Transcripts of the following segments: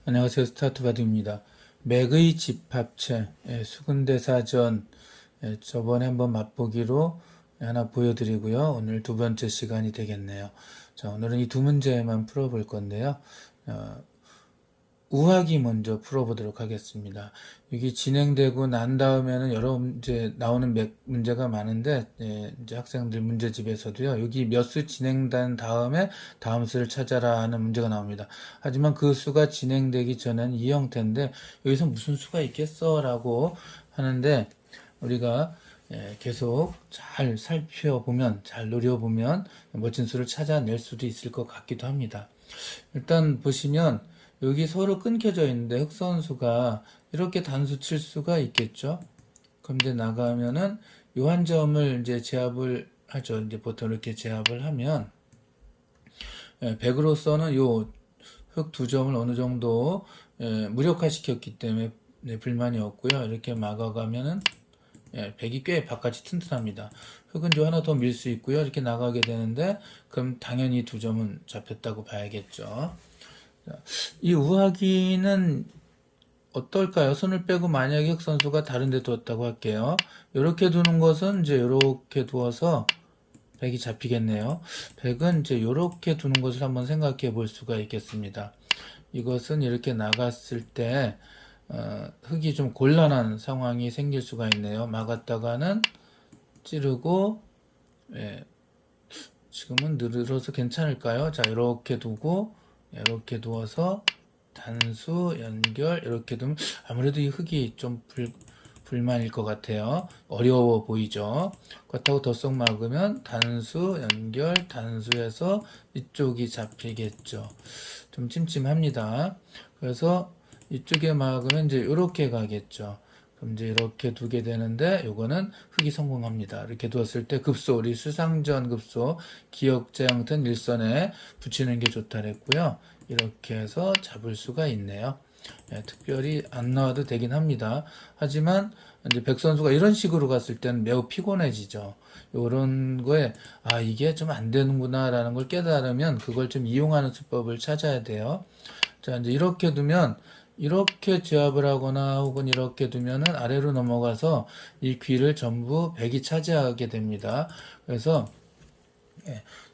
안녕하세요. 스타트바디입니다. 맥의 집합체, 수근대사전, 저번에 한번 맛보기로 하나 보여드리고요. 오늘 두 번째 시간이 되겠네요. 자, 오늘은 이 두 문제만 풀어볼 건데요. 우하기 먼저 풀어보도록 하겠습니다. 이게 진행되고 난 다음에는 여러 문제 나오는 문제가 많은데, 이제 학생들 문제집에서도요, 여기 몇 수 진행된 다음에 다음 수를 찾아라 하는 문제가 나옵니다. 하지만 그 수가 진행되기 전엔 이 형태인데, 여기서 무슨 수가 있겠어? 라고 하는데, 우리가 계속 잘 살펴보면, 잘 노려보면 멋진 수를 찾아낼 수도 있을 것 같기도 합니다. 일단 보시면 여기 서로 끊겨져 있는데 흑선수가 이렇게 단수 칠 수가 있겠죠. 그럼 이제 나가면은 요 한 점을 이제 제압을 하죠. 이제 보통 이렇게 제압을 하면 100으로서는 요 흑 두 점을 어느 정도 무력화시켰기 때문에 불만이 없고요. 이렇게 막아가면은 100이 꽤 바깥이 튼튼합니다. 흑은 좀 하나 더 밀 수 있고요. 이렇게 나가게 되는데 그럼 당연히 두 점은 잡혔다고 봐야겠죠. 이 우하기는 어떨까요? 손을 빼고 만약에 흑 선수가 다른 데 두었다고 할게요. 이렇게 두는 것은 이제 이렇게 두어서 100이 잡히겠네요. 100은 이제 이렇게 두는 것을 한번 생각해 볼 수가 있겠습니다. 이것은 이렇게 나갔을 때 흑이 좀 곤란한 상황이 생길 수가 있네요. 막았다가는 찌르고 지금은 늘어서 괜찮을까요? 자, 이렇게 두고 이렇게 두어서 단수 연결 이렇게 두면 아무래도 이 흑이 좀 불만일 것 같아요. 어려워 보이죠? 그렇다고 덧석 막으면 단수 연결 단수에서 이쪽이 잡히겠죠. 좀 찜찜합니다. 그래서 이쪽에 막으면 이제 이렇게 가겠죠. 그럼 이제 이렇게 두게 되는데 요거는 흑이 성공합니다. 이렇게 두었을 때 급소, 우리 수상전 급소 기역자 형태는 일선에 붙이는 게 좋다 그랬고요. 이렇게 해서 잡을 수가 있네요. 특별히 안 나와도 되긴 합니다. 하지만 이제 백 선수가 이런 식으로 갔을 때는 매우 피곤해지죠. 요런 거에 이게 좀 안 되는구나 라는 걸 깨달으면 그걸 좀 이용하는 수법을 찾아야 돼요. 자, 이제 이렇게 두면 이렇게 제압을 하거나 혹은 이렇게 두면은 아래로 넘어가서 이 귀를 전부 백이 차지하게 됩니다. 그래서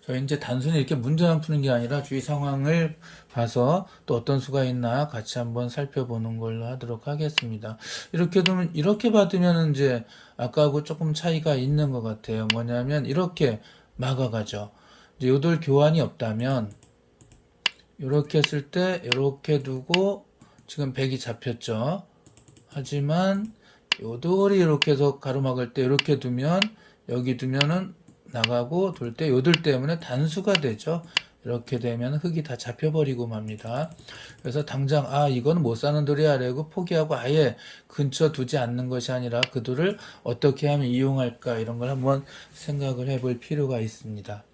저희 이제 단순히 이렇게 문제만 푸는 게 아니라 주위 상황을 봐서 또 어떤 수가 있나 같이 한번 살펴보는 걸로 하도록 하겠습니다. 이렇게 두면 이렇게 받으면 이제 아까하고 조금 차이가 있는 것 같아요. 뭐냐면 이렇게 막아가죠. 이제 요돌 교환이 없다면 이렇게 했을 때 이렇게 두고 지금 100이 잡혔죠. 하지만 요돌이 이렇게 해서 가로막을 때 이렇게 두면 여기 두면은 나가고 돌 때 요돌 때문에 단수가 되죠. 이렇게 되면 흑이 다 잡혀버리고 맙니다. 그래서 당장 이건 못 사는 돌이야 라고 포기하고 아예 근처 두지 않는 것이 아니라 그 돌을 어떻게 하면 이용할까 이런 걸 한번 생각을 해볼 필요가 있습니다.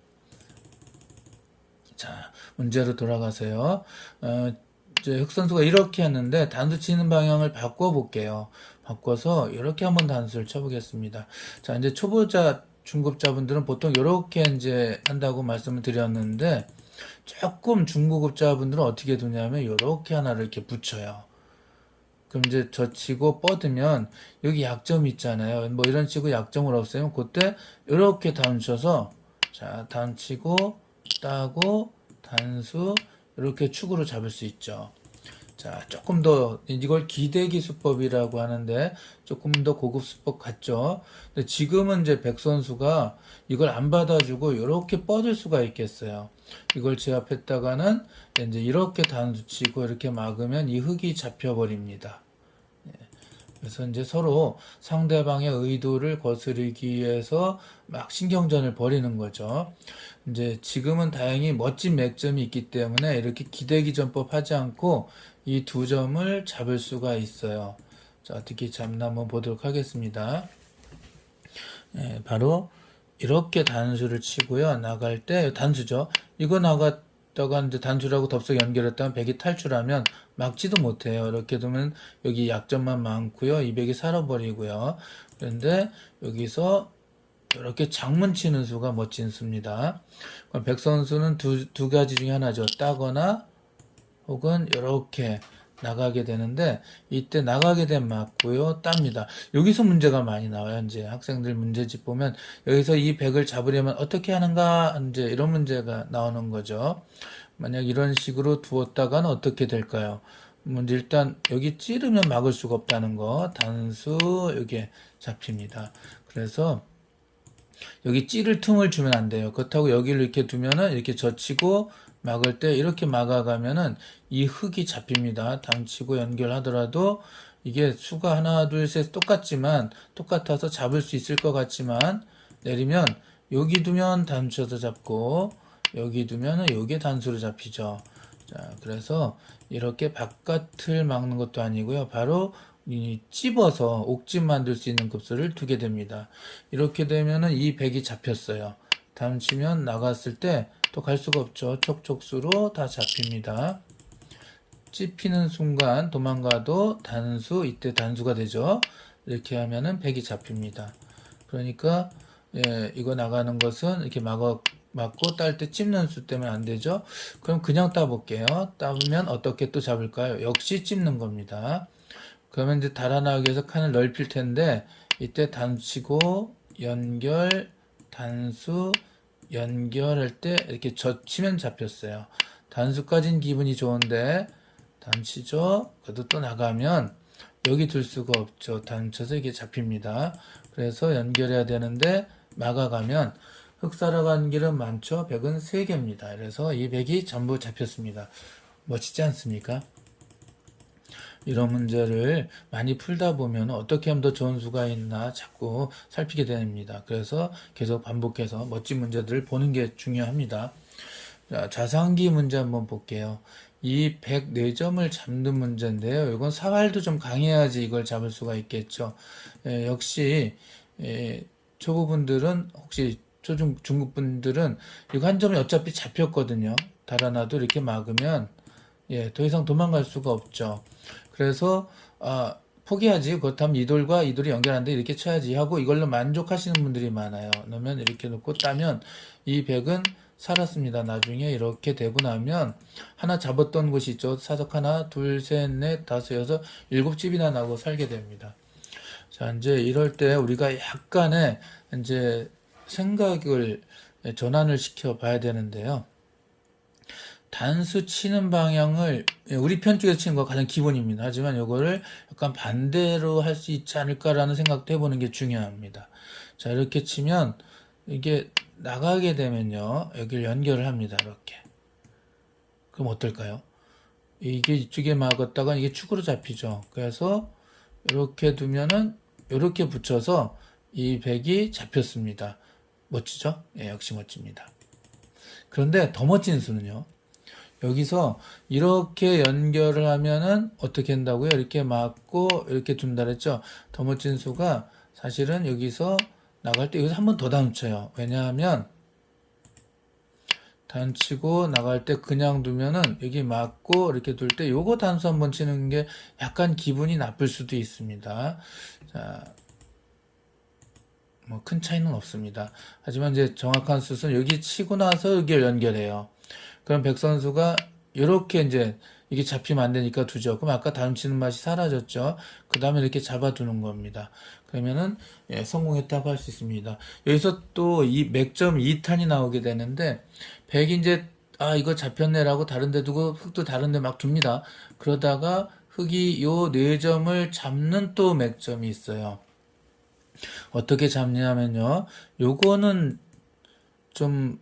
자, 문제로 돌아가세요. 이제 흑 선수가 이렇게 했는데 단수 치는 방향을 바꿔볼게요. 바꿔서 이렇게 한번 단수를 쳐보겠습니다. 자, 이제 초보자 중급자분들은 보통 이렇게 이제 한다고 말씀을 드렸는데 조금 중고급자분들은 어떻게 두냐면 이렇게 하나를 이렇게 붙여요. 그럼 이제 젖히고 뻗으면 여기 약점이 있잖아요. 뭐 이런 식으로 약점을 없애면 그때 이렇게 단쳐서 자, 단치고 따고 단수 이렇게 축으로 잡을 수 있죠. 자, 조금 더 이걸 기대기 수법이라고 하는데 조금 더 고급 수법 같죠. 근데 지금은 이제 백 선수가 이걸 안 받아주고 이렇게 뻗을 수가 있겠어요. 이걸 제압했다가는 이제 이렇게 단수 치고 이렇게 막으면 이 흑이 잡혀버립니다. 그래서 이제 서로 상대방의 의도를 거스르기 위해서 막 신경전을 벌이는 거죠. 이제 지금은 다행히 멋진 맥점이 있기 때문에 이렇게 기대기 전법 하지 않고 이 두 점을 잡을 수가 있어요. 자, 어떻게 잡나 한번 보도록 하겠습니다. 바로 이렇게 단수를 치고요. 나갈 때 단수죠. 이거 나갔다가 이제 단수라고 덥석 연결했다면 백이 탈출하면 막지도 못해요. 이렇게 두면 여기 약점만 많고요. 이 백이 살아버리고요. 그런데 여기서 이렇게 장문 치는 수가 멋진 수입니다. 백 선수는 두 가지 중에 하나죠. 따거나 혹은 이렇게 나가게 되는데 이때 나가게 되면 맞고요. 땁니다. 여기서 문제가 많이 나와요. 이제 학생들 문제집 보면 여기서 이 100을 잡으려면 어떻게 하는가 이제 이런 문제가 나오는 거죠. 만약 이런 식으로 두었다가는 어떻게 될까요? 먼저 일단 여기 찌르면 막을 수가 없다는 거 단수 여기에 잡힙니다. 그래서 여기 찌를 틈을 주면 안 돼요. 그렇다고 여기를 이렇게 두면은 이렇게 젖히고 막을 때 이렇게 막아가면은 이 흙이 잡힙니다. 담치고 연결하더라도 이게 수가 하나, 둘, 셋 똑같지만 똑같아서 잡을 수 있을 것 같지만 내리면 여기 두면 단쳐서 잡고 여기 두면은 여기에 단수로 잡히죠. 자, 그래서 이렇게 바깥을 막는 것도 아니고요. 바로 이 찝어서 옥집 만들 수 있는 급수를 두게 됩니다. 이렇게 되면은 이 100이 잡혔어요. 다음 치면 나갔을 때 또 갈 수가 없죠. 촉촉수로 다 잡힙니다. 찝히는 순간 도망가도 단수, 이때 단수가 되죠. 이렇게 하면은 100이 잡힙니다. 그러니까 예, 이거 나가는 것은 이렇게 막고 딸 때 찝는 수 때문에 안 되죠. 그럼 그냥 따볼게요. 따보면 어떻게 또 잡을까요? 역시 찝는 겁니다. 그러면 이제 달아나기 위해서 칸을 넓힐 텐데 이때 단치고 연결 단수 연결할 때 이렇게 젖히면 잡혔어요. 단수까진 기분이 좋은데 단치죠. 그래도 또 나가면 여기 둘 수가 없죠. 단쳐서 이게 잡힙니다. 그래서 연결해야 되는데 막아가면 흙 살아가는 길은 많죠. 100은 3개입니다. 그래서 이 100이 전부 잡혔습니다. 멋지지 않습니까? 이런 문제를 많이 풀다 보면 어떻게 하면 더 좋은 수가 있나 자꾸 살피게 됩니다. 그래서 계속 반복해서 멋진 문제들을 보는 게 중요합니다. 자, 자산기 문제 한번 볼게요. 이 104점을 잡는 문제인데요. 이건 사활도 좀 강해야지 이걸 잡을 수가 있겠죠. 역시 초보분들은 혹시 중급분들은 이거 한 점이 어차피 잡혔거든요. 달아나도 이렇게 막으면 더 이상 도망갈 수가 없죠. 그래서 포기하지. 그렇다면 이 돌과 이 돌이 연결하는데 이렇게 쳐야지 하고 이걸로 만족하시는 분들이 많아요. 그러면 이렇게 놓고 따면 이 100은 살았습니다. 나중에 이렇게 되고 나면 하나 잡았던 곳이 있죠. 사석 하나, 둘, 셋, 넷, 다섯, 여섯, 7집이나 나고 살게 됩니다. 자, 이제 이럴 때 우리가 약간의 이제 생각을 전환을 시켜 봐야 되는데요. 단수 치는 방향을 우리 편 쪽에서 치는 거 가장 기본입니다. 하지만 이거를 약간 반대로 할 수 있지 않을까라는 생각도 해보는 게 중요합니다. 자, 이렇게 치면 이게 나가게 되면요. 여기를 연결을 합니다. 이렇게. 그럼 어떨까요? 이게 이쪽에 막았다가 이게 축으로 잡히죠. 그래서 이렇게 두면은 이렇게 붙여서 이 100이 잡혔습니다. 멋지죠? 예, 역시 멋집니다. 그런데 더 멋진 수는요. 여기서 이렇게 연결을 하면은 어떻게 한다고요? 이렇게 막고 이렇게 둔다 그랬죠? 더 멋진 수가 사실은 여기서 나갈 때 여기서 한 번 더 단쳐요. 왜냐하면 단치고 나갈 때 그냥 두면은 여기 막고 이렇게 둘 때 요거 단수 한번 치는 게 약간 기분이 나쁠 수도 있습니다. 자, 뭐 큰 차이는 없습니다. 하지만 이제 정확한 수는 여기 치고 나서 여기 연결해요. 그럼 백 선수가 이렇게 이제 이게 잡히면 안 되니까 두죠. 그럼 아까 다음 치는 맛이 사라졌죠. 그 다음에 이렇게 잡아두는 겁니다. 그러면은 성공했다고 할 수 있습니다. 여기서 또 이 맥점 2탄이 나오게 되는데 100이 이제 이거 잡혔네라고 다른 데 두고 흙도 다른 데 막 둡니다. 그러다가 흙이 요 4점을 잡는 또 맥점이 있어요. 어떻게 잡냐면요. 요거는 좀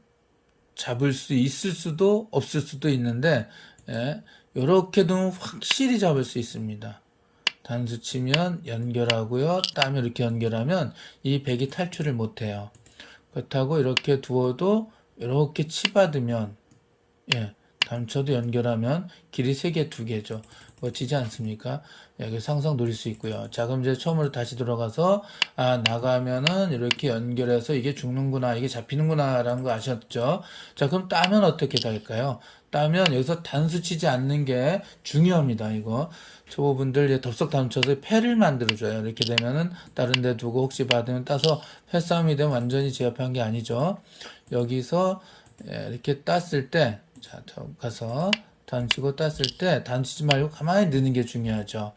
잡을 수 있을 수도 없을 수도 있는데 이렇게 두면 확실히 잡을 수 있습니다. 단수 치면 연결하고요. 땀이 이렇게 연결하면 이 100이 탈출을 못해요. 그렇다고 이렇게 두어도 이렇게 치받으면 단쳐도 연결하면 길이 3개, 2개죠. 멋지지 않습니까? 여기서 항상 노릴 수 있고요. 자, 그럼 이제 처음으로 다시 들어가서 나가면은 이렇게 연결해서 이게 죽는구나, 이게 잡히는구나 라는 거 아셨죠? 자, 그럼 따면 어떻게 될까요? 따면 여기서 단수 치지 않는 게 중요합니다. 이거 초보분들 덥석 단쳐서 패를 만들어줘요. 이렇게 되면은 다른 데 두고 혹시 받으면 따서 패싸움이 되면 완전히 제압한 게 아니죠. 여기서 이렇게 땄을 때 자, 가서 단치고 땄을 때 단치지 말고 가만히 넣는 게 중요하죠.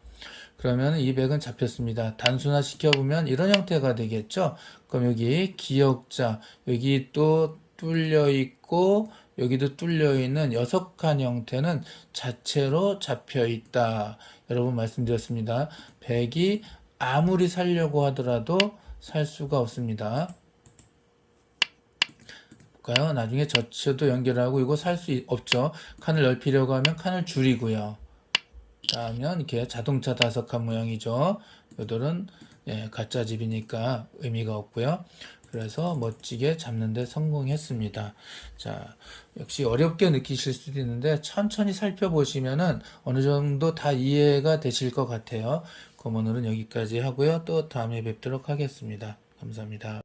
그러면 200은 잡혔습니다. 단순화 시켜보면 이런 형태가 되겠죠. 그럼 여기 기역자, 여기 또 뚫려 있고 여기도 뚫려 있는 6칸 형태는 자체로 잡혀 있다. 여러분 말씀드렸습니다. 100이 아무리 살려고 하더라도 살 수가 없습니다. 볼까요? 나중에 저치도 연결하고 이거 살 수 없죠. 칸을 넓히려고 하면 칸을 줄이고요. 하면 이렇게 자동차 5칸 모양이죠. 이들은 가짜 집이니까 의미가 없고요. 그래서 멋지게 잡는데 성공했습니다. 자, 역시 어렵게 느끼실 수도 있는데 천천히 살펴보시면은 어느 정도 다 이해가 되실 것 같아요. 그럼 오늘은 여기까지 하고요. 또 다음에 뵙도록 하겠습니다. 감사합니다.